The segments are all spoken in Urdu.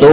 2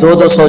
200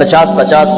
50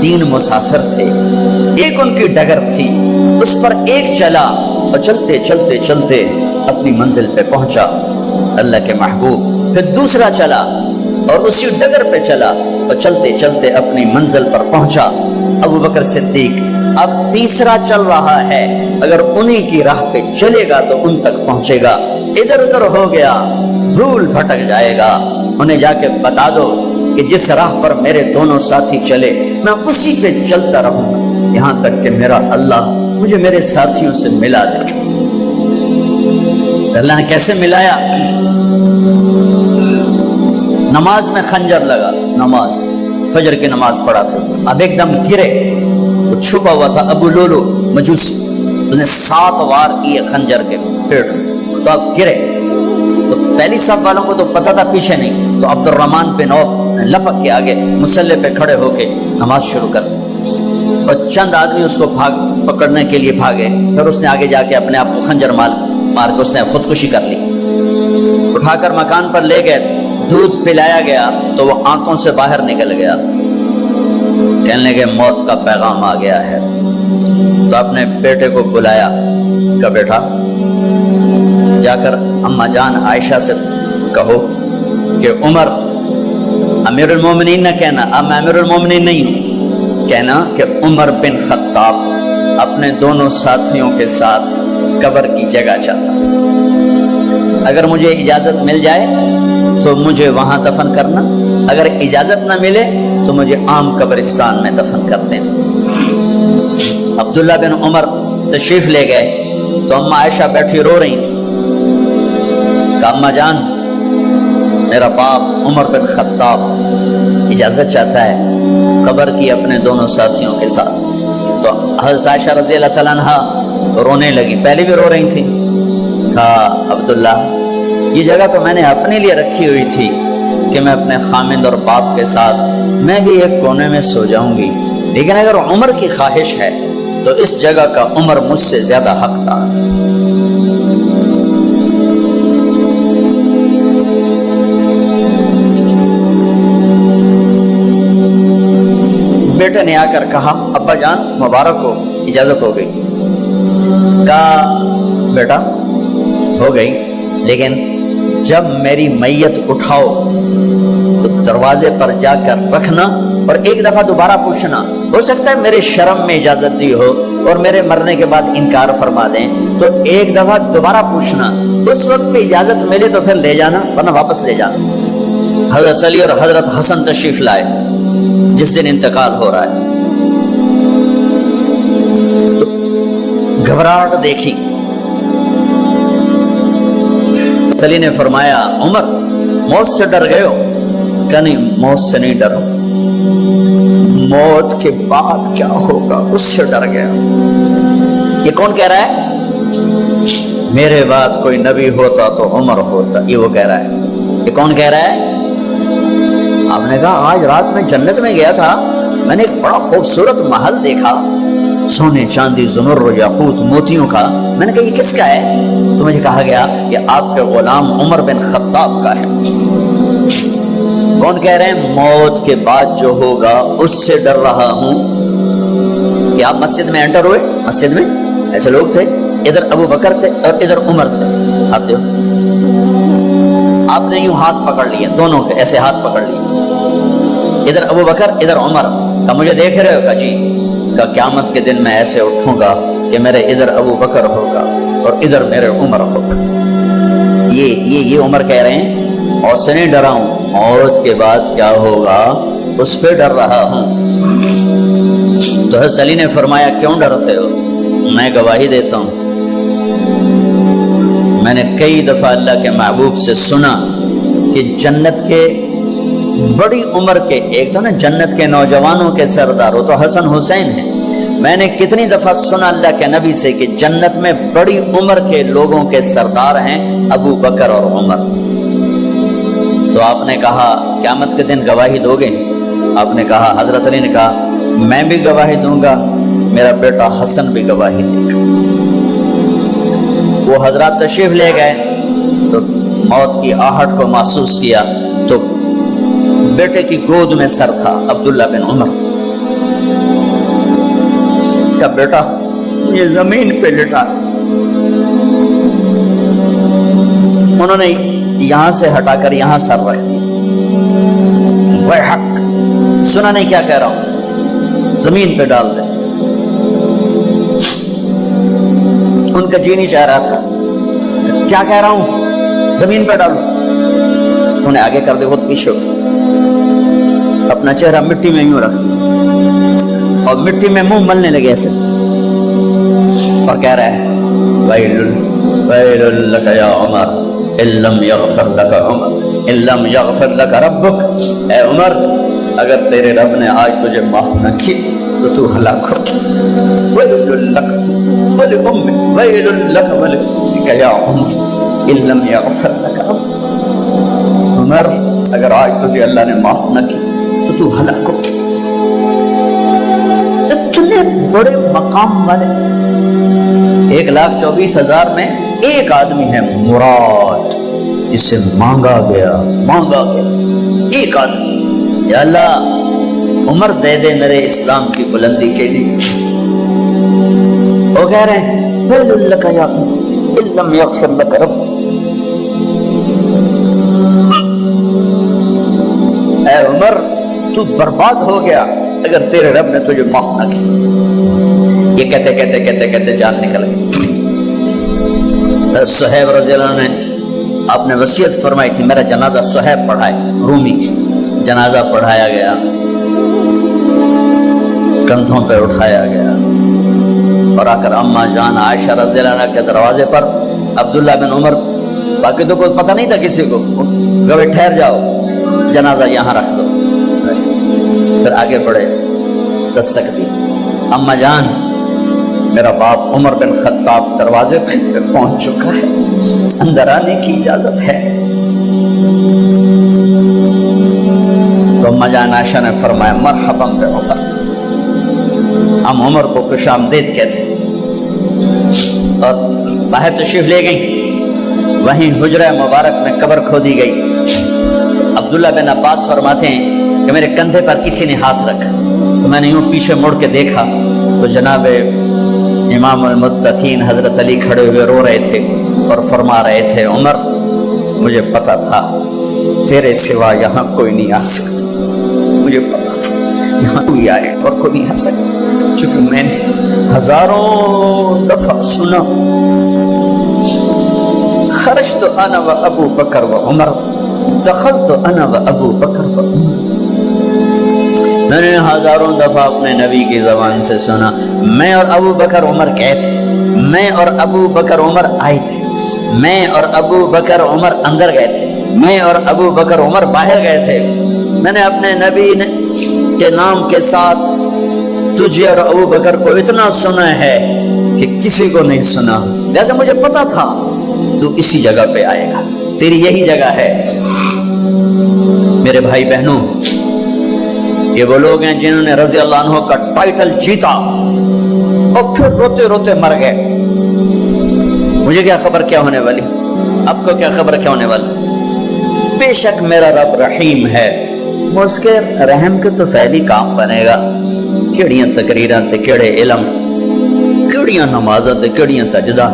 3 مسافر تھے، ایک ان کی ڈگر تھی، اس پر ایک چلا اور چلتے چلتے چلتے اپنی منزل پہ پہنچا اللہ کے محبوب، پھر دوسرا چلا اور اسی ڈگر پہ چلا اور چلتے چلتے اپنی منزل پر پہنچا ابو بکر صدیق۔ اب تیسرا چل رہا ہے، اگر انہی کی راہ پہ چلے گا تو ان تک پہنچے گا، ادھر ادھر ہو گیا بھول بھٹک جائے گا، انہیں جا کے بتا دو کہ جس راہ پر میرے دونوں ساتھی چلے میں اسی پہ چلتا رہوں یہاں تک کہ میرا اللہ مجھے میرے ساتھیوں سے ملا دے۔ اللہ نے کیسے ملایا؟ نماز میں خنجر لگا، نماز فجر کی نماز پڑھا تھا، اب ایک دم گرے، وہ چھپا ہوا تھا ابو لولو مجوسی، اس نے 7 وار کیے خنجر کے پیڑ، تو اب گرے تو پہلی صف والوں کو تو پتہ تھا پیچھے نہیں، تو عبد الرحمن بن عوف لپک کے آگے مصلی پہ کھڑے ہو کے نماز شروع کر دی، اور چند آدمی اس کو پکڑنے کے لیے بھاگے، پھر اس نے آگے جا کے اپنے آپ کو خنجر مار کے اس نے خودکشی کر لی، اٹھا کر مکان پر لے گئے، دودھ پلایا گیا تو وہ آنکھوں سے باہر نکل گیا، کہنے لگے موت کا پیغام آ گیا ہے، تو اپنے بیٹے کو بلایا، کہا بیٹا جا کر اماں جان عائشہ سے کہو کہ عمر امیر المومنین نہ کہنا، اب میں امیر المومنین نہیں ہوں، کہنا کہ عمر بن خطاب اپنے دونوں ساتھیوں کے ساتھ قبر کی جگہ چاہتا، اگر مجھے اجازت مل جائے تو مجھے وہاں دفن کرنا، اگر اجازت نہ ملے تو مجھے عام قبرستان میں دفن کر دینا۔ عبداللہ بن عمر تشریف لے گئے تو اماں عائشہ بیٹھی رو رہی تھی، کہا اماں جان میرا باپ عمر بن خطاب اجازت چاہتا ہے قبر کی اپنے دونوں ساتھیوں کے ساتھ، تو حضرت عائشہ رضی اللہ تعالیٰ عنہ رونے لگی، پہلے بھی رو رہی تھی، کہا عبداللہ یہ جگہ تو میں نے اپنے لیے رکھی ہوئی تھی کہ میں اپنے خامند اور باپ کے ساتھ میں بھی ایک کونے میں سو جاؤں گی، لیکن اگر عمر کی خواہش ہے تو اس جگہ کا عمر مجھ سے زیادہ حقدار ہے۔ بیٹے نے آ کر کہا ابا جان مبارک ہو، اجازت ہو گئی، کہا بیٹا ہو گئی، لیکن جب میری میت اٹھاؤ تو دروازے پر جا کر رکھنا اور ایک دفعہ دوبارہ پوچھنا، ہو سکتا ہے میرے شرم میں اجازت دی ہو اور میرے مرنے کے بعد انکار فرما دیں، تو ایک دفعہ دوبارہ پوچھنا، اس وقت پہ اجازت ملے تو پھر لے جانا ورنہ واپس لے جانا۔ حضرت علی اور حضرت حسن تشریف لائے جس دن انتقال ہو رہا ہے، تو گھبراہٹ دیکھی، علی نے فرمایا عمر موت سے ڈر گئے ہو؟ کہ نہیں موت سے نہیں ڈرا، موت کے بعد کیا ہوگا اس سے ڈر گیا۔ یہ کون کہہ رہا ہے؟ میرے بعد کوئی نبی ہوتا تو عمر ہوتا، یہ وہ کہہ رہا ہے۔ یہ کون کہہ رہا ہے؟ آپ نے کہا آج رات میں جنت میں گیا تھا، میں نے ایک بڑا خوبصورت محل دیکھا، سونے چاندی زمر و یاقوت موتیوں کا، میں نے کہا یہ کس کا ہے؟ تو مجھے کہا گیا یہ آپ کے غلام عمر بن خطاب کا ہے۔ کون کہہ رہے ہیں موت کے بعد جو ہوگا اس سے ڈر رہا ہوں؟ کہ آپ مسجد میں انٹر ہوئے، مسجد میں ایسے لوگ تھے، ادھر ابو بکر تھے اور ادھر عمر تھے، آپ نے یوں ہاتھ پکڑ لیا، دونوں کے ایسے ہاتھ پکڑ لیے، ادھر ابو بکر ادھر عمر، کہ مجھے دیکھ رہے ہو؟ کہ جی، کہ قیامت کے دن میں ایسے اٹھوں گا کہ میرے ادھر ابو بکر ہوگا اور ادھر میرے عمر ہوگا۔ یہ عمر کہہ رہے ہیں اور سے نہیں ڈرا ہوں، موت کے بعد کیا ہوگا اس پہ ڈر رہا ہوں۔ تو حضرت علی نے فرمایا کیوں ڈرتے ہو؟ میں گواہی دیتا ہوں، میں نے کئی دفعہ اللہ کے محبوب سے سنا کہ جنت کے بڑی عمر کے، ایک تو نا جنت کے نوجوانوں کے سردار، وہ تو حسن حسین ہیں، میں نے کتنی دفعہ سنا اللہ کے نبی سے کہ جنت میں بڑی عمر کے لوگوں کے سردار ہیں ابو بکر اور عمر۔ تو آپ نے کہا قیامت کے دن گواہی دو گے؟ آپ نے کہا، حضرت علی نے کہا میں بھی گواہی دوں گا، میرا بیٹا حسن بھی گواہی دے گا۔ وہ حضرات تشریف لے گئے تو موت کی آہٹ کو محسوس کیا تو بیٹے کی گود میں سر تھا عبداللہ بن عمر، کیا بیٹا یہ زمین پہ لٹا. انہوں نے یہاں سے ہٹا کر یہاں سر رکھ دیا. وہ حق سنا نہیں کیا کہہ رہا ہوں, زمین پہ ڈال دے. ان کا جی نہیں چاہ رہا تھا, کیا کہہ رہا ہوں, زمین پہ ڈالو. انہیں آگے کر دے, خود پیچھے اپنا چہرہ مٹی میں یوں رکھ اور مٹی میں منہ ملنے لگے ایسے, اور کہہ رہا ہے ویل لک یا عمر ان لم یغفر لک عمر ان لم یغفر لک ربک. اے عمر اگر تیرے رب نے آج تجھے معاف نہ کی تو تو ہلاک ہو. ویل لک ولأمک ویل لک ولأمک یا عمر ان لم یغفر لک ربک. عمر اگر آج تجھے اللہ نے معاف نہ کی تو تو ہلاک ہو. اتنے بڑے مقام والے 1,24,000 میں ایک آدمی ہے مراد, جسے مانگا گیا ایک آدمی. یا اللہ عمر دے دے میرے اسلام کی بلندی کے لیے. وہ کہہ رہے ہیں ویل لک یا عمر ان لم یغفر لک رب. اے عمر تو برباد ہو گیا اگر تیرے رب نے تجھے معاف نہ کی. یہ کہتے جان نکل گئی. صہیب رضی اللہ عنہ نے آپ نے وصیت فرمائی تھی میرا جنازہ صہیب پڑھائے, رومی جنازہ پڑھایا گیا, کندھوں پہ اٹھایا گیا, اور آ کر اما جان عائشہ رضی اللہ عنہ کے دروازے پر عبداللہ بن عمر, باقی تو کوئی پتہ نہیں تھا کسی کو, کبھی ٹھہر جاؤ جنازہ یہاں رکھ دو. پھر آگے بڑھے, دستک دی, اما جان میرا باپ عمر بن خطاب دروازے پہ پہنچ چکا ہے, اندر آنے کی اجازت ہے. تو اما جان عائشہ نے فرمایا مرحبا بعمر. ہم عمر کو خوش آمدید کہتے اور باہر تشریف لے گئی. وہیں حجرہ مبارک میں قبر کھودی گئی. عبداللہ بن عباس فرماتے ہیں کہ میرے کندھے پر کسی نے ہاتھ رکھا تو میں نے یوں پیچھے مڑ کے دیکھا تو جناب امام المتقین حضرت علی کھڑے ہوئے رو رہے تھے اور فرما رہے تھے عمر مجھے پتا تھا تیرے سوا یہاں کوئی نہیں آ سکتا, مجھے پتا تھا یہاں کوئی آئے اور کوئی نہیں آ سکتا, چونکہ میں نے ہزاروں دفعہ سنا خرجت انا و ابو بکر و عمر دخلت انا و ابو بکر و عمر. میں نے ہزاروں دفعہ اپنے نبی کی زبان سے سنا میں اور ابو بکر عمر گئے تھے, میں اور ابو بکر عمر آئے تھے, میں اور ابو بکر عمر اندر گئے تھے, میں اور ابو بکر عمر باہر گئے تھے. میں نے اپنے نبی کے نام کے ساتھ تجھے اور ابو بکر کو اتنا سنا ہے کہ کسی کو نہیں سنا, لہذا مجھے پتا تھا تو اسی جگہ پہ آئے گا, تیری یہی جگہ ہے. میرے بھائی بہنوں, یہ وہ لوگ ہیں جنہوں نے رضی اللہ عنہ کا ٹائٹل جیتا اور پھر روتے روتے مر گئے. مجھے کیا خبر کیا ہونے والی, آپ کو کیا خبر کیا ہونے والی. بے شک میرا رب رحیم ہے, اس کے رحم کے تو فعلی کام بنے گا. کیڑیاں تقریراں تے کیڑے علم, کیڑیاں نمازاں تے کیڑیاں سجدہ,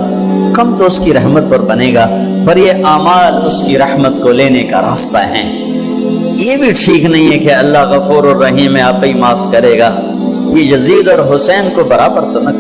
کم تو اس کی رحمت پر بنے گا, پر یہ اعمال اس کی رحمت کو لینے کا راستہ ہیں. یہ بھی ٹھیک نہیں ہے کہ اللہ غفور الرحیم ہے آپ ہی معاف کرے گا. یہ یزید اور حسین کو برابر تو نہ